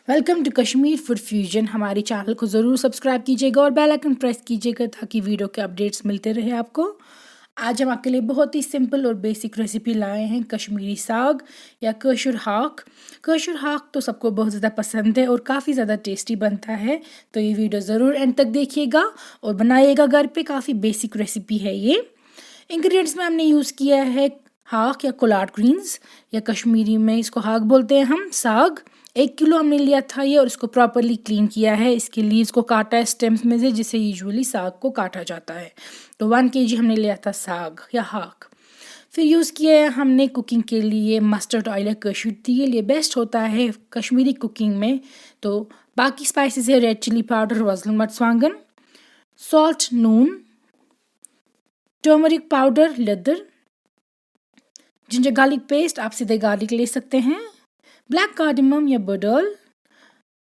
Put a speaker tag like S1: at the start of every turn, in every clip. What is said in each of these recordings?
S1: Welcome to Kashmir food fusion. हमारे channel को ज़रूर सब्सक्राइब कीजिएगा और बेल आइकन प्रेस कीजिएगा ताकि वीडियो के अपडेट्स मिलते रहे आपको। आज हम आपके लिए बहुत ही सिंपल और बेसिक रेसिपी लाए हैं, कश्मीरी साग या कशुर हाक। कशुर हाक तो सबको बहुत ज़्यादा पसंद है और काफ़ी ज़्यादा टेस्टी बनता है, तो ये वीडियो ज़रूर एंड तक देखिएगा और बनाइएगा घर पे। काफ़ी बेसिक रेसिपी है ये। इंग्रेडिएंट्स में हमने यूज़ किया है हाक या कोलाड ग्रीन्स, या कश्मीरी में इसको हाक बोलते हैं हम, साग 1 किलो हमने लिया था ये, और इसको प्रॉपरली क्लीन किया है। इसके लिए इसको काटा है स्टेम्स में से, जिससे यूजुअली साग को काटा जाता है। तो 1 kg हमने लिया था साग या हाक। फिर यूज़ किया है हमने कुकिंग के लिए मस्टर्ड ऑयल या कसूरी तेल। ये बेस्ट होता है कश्मीरी कुकिंग में। तो बाकी स्पाइसेस है रेड चिली पाउडर, वज़ल मर्चवांगन, सॉल्ट, नून, टर्मरिक पाउडर, लेदर, जिंजर गार्लिक पेस्ट, आप सीधे गार्लिक ले सकते हैं, ब्लैक कार्डमम या बडोल,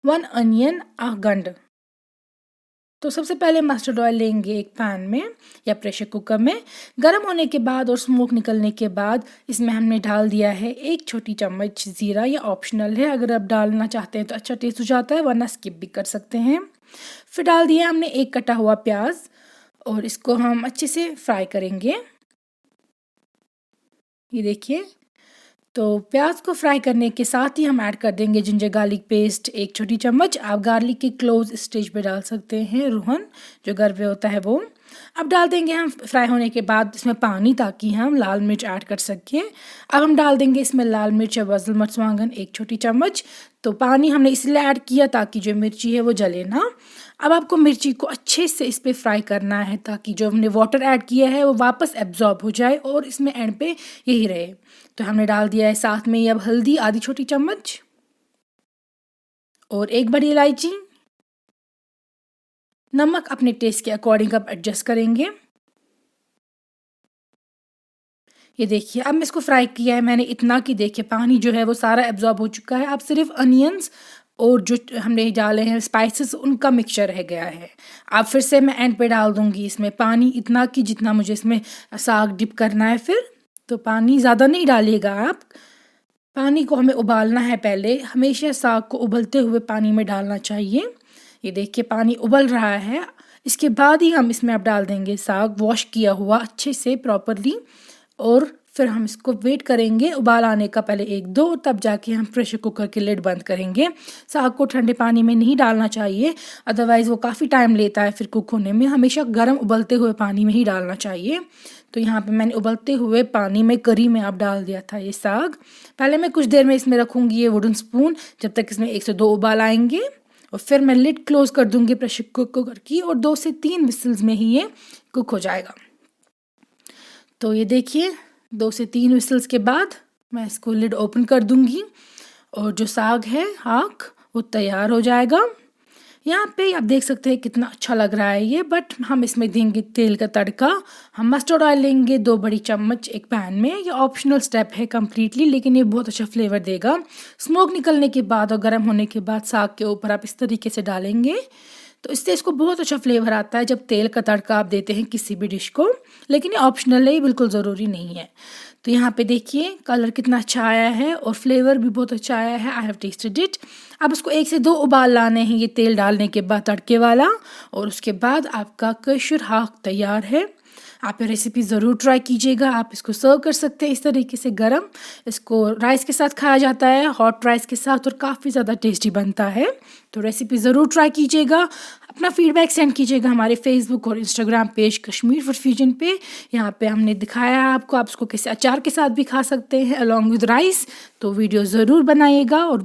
S1: 1 अनियन, गंड। तो सबसे पहले मस्टर्ड ऑयल लेंगे एक पैन में या प्रेशर कुकर में। गर्म होने के बाद और स्मोक निकलने के बाद इसमें हमने डाल दिया है 1 छोटी चम्मच ज़ीरा। या ऑप्शनल है, अगर आप डालना चाहते हैं तो अच्छा टेस्ट हो जाता है, वरना स्किप भी कर सकते हैं। फिर डाल दिया हमने 1 कटा हुआ प्याज और इसको हम अच्छे से फ्राई करेंगे। ये देखिए, तो प्याज को फ्राई करने के साथ ही हम ऐड कर देंगे जिंजर गार्लिक पेस्ट 1 छोटी चम्मच। आप गार्लिक के क्लोज स्टेज पे डाल सकते हैं, रोहन जो घर पे होता है वो। अब डाल देंगे हम फ्राई होने के बाद इसमें पानी, ताकि हम लाल मिर्च ऐड कर सकें। अब हम डाल देंगे इसमें लाल मिर्च या वज़ल मर्चवांगन 1 छोटी चम्मच। तो पानी हमने इसलिए ऐड किया ताकि जो मिर्ची है वो जले ना। अब आपको मिर्ची को अच्छे से इस पर फ्राई करना है, ताकि जो हमने वाटर ऐड किया है वो वापस एब्जॉर्ब हो जाए और इसमें एंड पे यही रहे। तो हमने डाल दिया है साथ में अब हल्दी आधी छोटी चम्मच और 1 बड़ी इलायची। नमक अपने टेस्ट के अकॉर्डिंग आप एडजस्ट करेंगे। ये देखिए, अब मैं इसको फ्राई किया है मैंने इतना कि देखिए पानी जो है वो सारा एब्जॉर्ब हो चुका है। अब सिर्फ अनियंस और जो हमने डाले हैं स्पाइसेस, उनका मिक्सचर रह गया है। अब फिर से मैं एंड पे डाल दूंगी इसमें पानी इतना कि जितना मुझे इसमें साग डिप करना है। फिर तो पानी ज़्यादा नहीं डालिएगा आप, पानी को हमें उबालना है पहले। हमेशा साग को उबलते हुए पानी में डालना चाहिए। ये देखिए पानी उबल रहा है, इसके बाद ही हम इसमें अब डाल देंगे साग वॉश किया हुआ अच्छे से प्रॉपरली, और फिर हम इसको वेट करेंगे उबाल आने का, पहले 1-2, तब जाके हम प्रेशर कुकर की लिड बंद करेंगे। साग को ठंडे पानी में नहीं डालना चाहिए, अदरवाइज़ वो काफ़ी टाइम लेता है फिर कुक होने में। हमेशा गर्म उबलते हुए पानी में ही डालना चाहिए। तो यहाँ पे मैंने उबलते हुए पानी में करी में अब डाल दिया था ये साग। पहले मैं कुछ देर में इसमें रखूँगी ये वुडन स्पून, जब तक इसमें 1 से 2 उबाल आएंगे, और फिर मैं लिड क्लोज कर दूंगी प्रेशर कुकर की, और 2 से 3 विसल्स में ही ये कुक हो जाएगा। तो ये देखिए 2 से 3 विसल्स के बाद मैं इसको लिड ओपन कर दूंगी और जो साग है हाक वो तैयार हो जाएगा। यहाँ पे आप देख सकते हैं कितना अच्छा लग रहा है ये। बट हम इसमें देंगे तेल का तड़का। हम मस्टर्ड ऑयल लेंगे 2 बड़ी चम्मच एक पैन में। ये ऑप्शनल स्टेप है कम्प्लीटली, लेकिन ये बहुत अच्छा फ्लेवर देगा। स्मोक निकलने के बाद और गर्म होने के बाद साग के ऊपर आप इस तरीके से डालेंगे, तो इससे इसको बहुत अच्छा फ्लेवर आता है जब तेल का तड़का आप देते हैं किसी भी डिश को। लेकिन ये ऑप्शनल है, ये बिल्कुल ज़रूरी नहीं है। तो यहाँ पे देखिए कलर कितना अच्छा आया है और फ्लेवर भी बहुत अच्छा आया है। I have tested it. अब इसको 1 से 2 उबाल लाने हैं ये तेल डालने के बाद तड़के वाला, और उसके बाद आपका कशुर हाक तैयार है। आप ये रेसिपी ज़रूर ट्राई कीजिएगा। आप इसको सर्व कर सकते हैं इस तरीके से गरम। इसको राइस के साथ खाया जाता है, हॉट राइस के साथ, और काफ़ी ज़्यादा टेस्टी बनता है। तो रेसिपी ज़रूर ट्राई कीजिएगा। अपना फीडबैक सेंड कीजिएगा हमारे फेसबुक और Instagram page Kashmir food fusion पे। यहाँ पे हमने दिखाया है आपको, आप इसको किसी अचार के साथ भी खा सकते हैं अलॉन्ग विद राइस। तो वीडियो ज़रूर बनाइएगा और